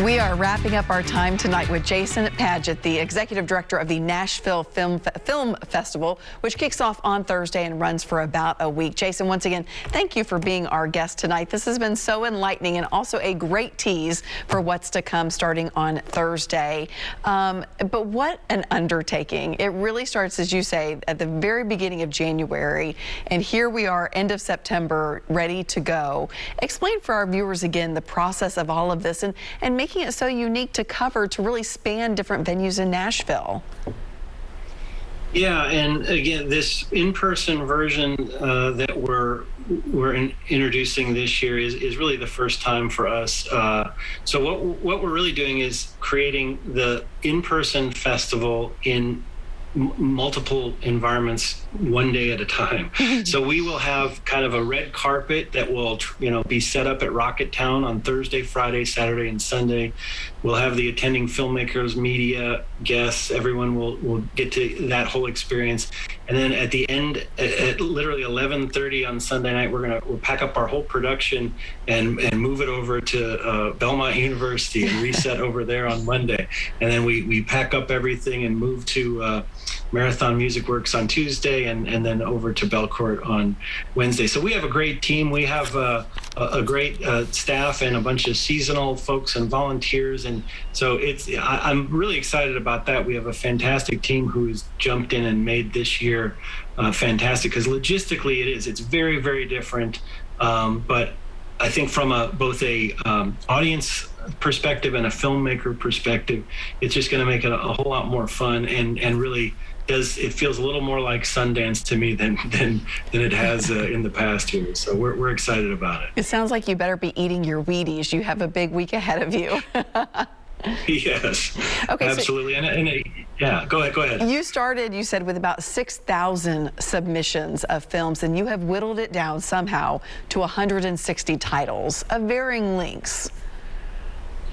We are wrapping up our time tonight with Jason Padgitt, the executive director of the Nashville Film Festival, which kicks off on Thursday and runs for about a week. Jason, once again, thank you for being our guest tonight. This has been so enlightening and also a great tease for what's to come starting on Thursday. But what an undertaking. It really starts, as you say, at the very beginning of January, and here we are, end of September, ready to go. Explain for our viewers again the process of all of this and making it so unique to cover, to really span different venues in Nashville. Yeah, and again, this in-person version that we're introducing this year is really the first time for us. So what we're really doing is creating the in-person festival in multiple environments, one day at a time. So we will have kind of a red carpet that will, be set up at Rocketown on Thursday, Friday, Saturday, and Sunday. We'll have the attending filmmakers, media, guests, everyone will get to that whole experience. And then at the end, at literally 11:30 on Sunday night, we'll pack up our whole production and move it over to Belmont University and reset over there on Monday. And then we pack up everything and move to Marathon Music Works on Tuesday, and then over to Belcourt on Wednesday. So we have a great team. We have a great staff and a bunch of seasonal folks and volunteers, and so I'm really excited about that. We have a fantastic team who's jumped in and made this year fantastic, because logistically it's very, very different, but I think from both a audience perspective and a filmmaker perspective, it's just going to make it a whole lot more fun, and really it feels a little more like Sundance to me than it has in the past years. So we're excited about it. It sounds like you better be eating your Wheaties. You have a big week ahead of you. Yes, okay, absolutely. So yeah, go ahead. You started, you said, with about 6,000 submissions of films, and you have whittled it down somehow to 160 titles of varying lengths.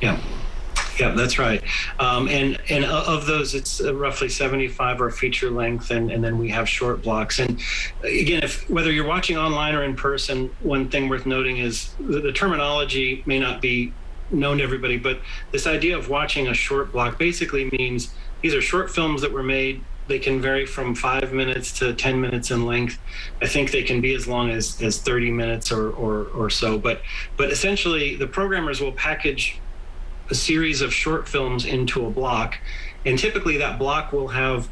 Yeah, that's right. And of those, it's roughly 75 are feature length, and then we have short blocks. And again, whether you're watching online or in person, one thing worth noting is the terminology may not be known to everybody, but this idea of watching a short block basically means these are short films that were made. They can vary from 5 minutes to 10 minutes in length. I think they can be as long as 30 minutes or so. But essentially, the programmers will package a series of short films into a block, and typically that block will have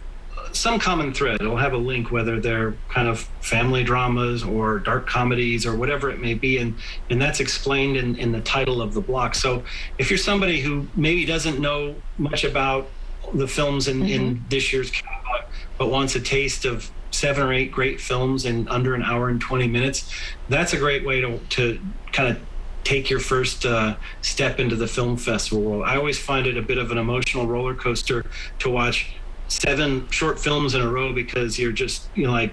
some common thread. It'll have a link, whether they're kind of family dramas or dark comedies or whatever it may be, and that's explained in the title of the block. So if you're somebody who maybe doesn't know much about the films in this year's catalog, but wants a taste of 7 or 8 great films in under an hour and 20 minutes, that's a great way to kind of take your first step into the film festival world. I always find it a bit of an emotional roller coaster to watch 7 short films in a row, because you're just like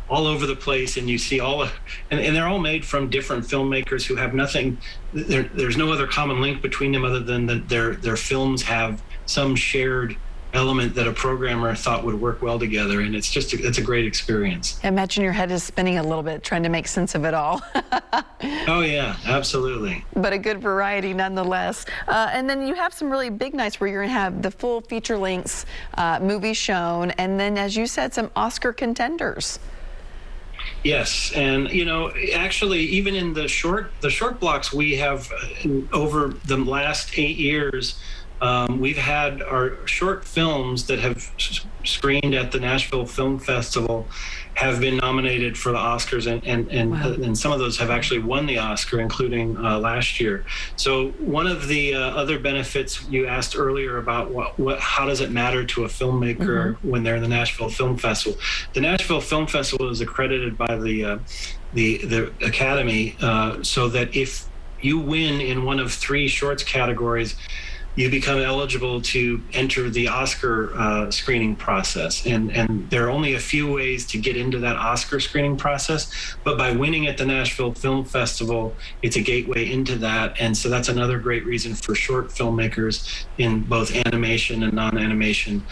all over the place, and you see and they're all made from different filmmakers who have nothing. There's no other common link between them other than that their films have some shared element that a programmer thought would work well together, and it's a great experience. I imagine your head is spinning a little bit trying to make sense of it all. Oh yeah, absolutely. But a good variety nonetheless. And then you have some really big nights where you're going to have the full feature lengths movies shown, and then, as you said, some Oscar contenders. Yes, and actually, even in the short blocks, we have over the last 8 years. We've had our short films that have screened at the Nashville Film Festival have been nominated for the Oscars, and some of those have actually won the Oscar, including last year. So one of the other benefits you asked earlier about how does it matter to a filmmaker when they're in the Nashville Film Festival? The Nashville Film Festival is accredited by the Academy, so that if you win in one of 3 shorts categories, you become eligible to enter the Oscar screening process. And there are only a few ways to get into that Oscar screening process, but by winning at the Nashville Film Festival, it's a gateway into that. And so that's another great reason for short filmmakers in both animation and non-animation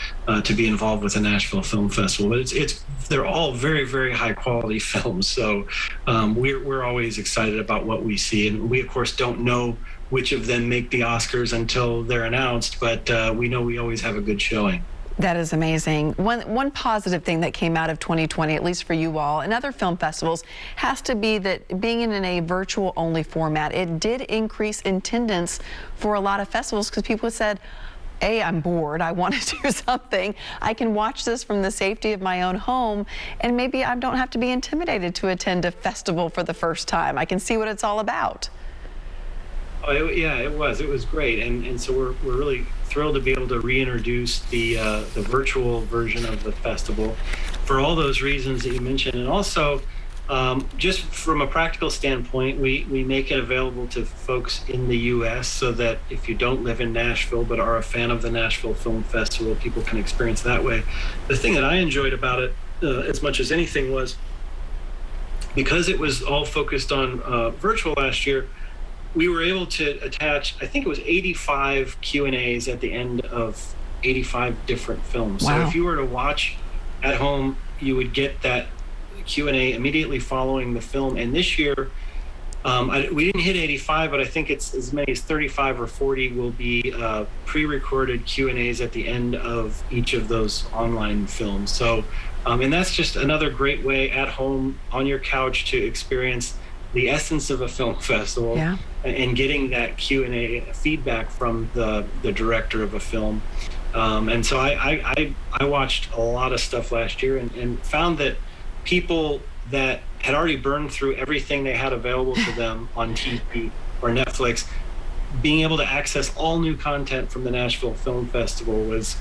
to be involved with the Nashville Film Festival. But they're all very, very high quality films. So we're always excited about what we see. And we, of course, don't know which of them make the Oscars until they're announced, but we know we always have a good showing. That is amazing. One positive thing that came out of 2020, at least for you all and other film festivals, has to be that being in a virtual only format, it did increase attendance for a lot of festivals because people said, hey, I'm bored, I want to do something. I can watch this from the safety of my own home, and maybe I don't have to be intimidated to attend a festival for the first time. I can see what it's all about. Oh, yeah, it was great, and so we're really thrilled to be able to reintroduce the virtual version of the festival for all those reasons that you mentioned, and also just from a practical standpoint, we make it available to folks in the U.S. so that if you don't live in Nashville but are a fan of the Nashville Film Festival, people can experience that way. The thing that I enjoyed about it as much as anything was because it was all focused on virtual last year. We were able to attach, I think it was 85 Q&As at the end of 85 different films. Wow. So if you were to watch at home, you would get that Q&A immediately following the film. And this year, we didn't hit 85, but I think it's as many as 35 or 40 will be pre-recorded Q&As at the end of each of those online films. So, and that's just another great way at home on your couch to experience the essence of a film festival. Yeah. And getting that Q&A feedback from the director of a film. And so I watched a lot of stuff last year and found that people that had already burned through everything they had available to them on TV or Netflix, being able to access all new content from the Nashville Film Festival was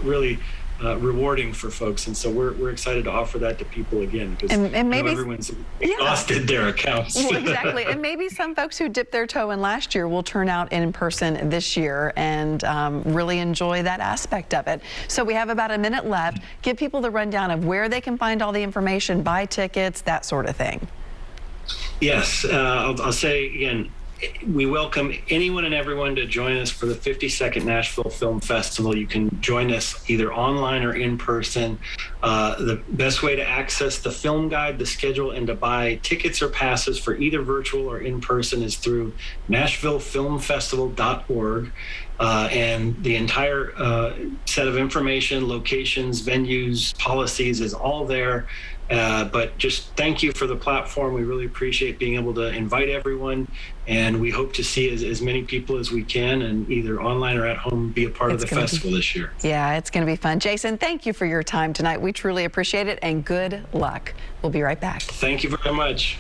really rewarding for folks, and so we're excited to offer that to people again because and maybe everyone's exhausted their accounts. Well, exactly, and maybe some folks who dipped their toe in last year will turn out in person this year and really enjoy that aspect of it. So we have about a minute left. Give people the rundown of where they can find all the information, buy tickets, that sort of thing. Yes, I'll say again, we welcome anyone and everyone to join us for the 52nd Nashville Film Festival. You can join us either online or in person. The best way to access the film guide, the schedule, and to buy tickets or passes for either virtual or in person is through NashvilleFilmFestival.org. And the entire set of information, locations, venues, policies is all there. But just thank you for the platform. We really appreciate being able to invite everyone, and we hope to see as many people as we can, and either online or at home be a part of the festival this year. Yeah, it's going to be fun. Jason, thank you for your time tonight. We truly appreciate it, and good luck. We'll be right back. Thank you very much.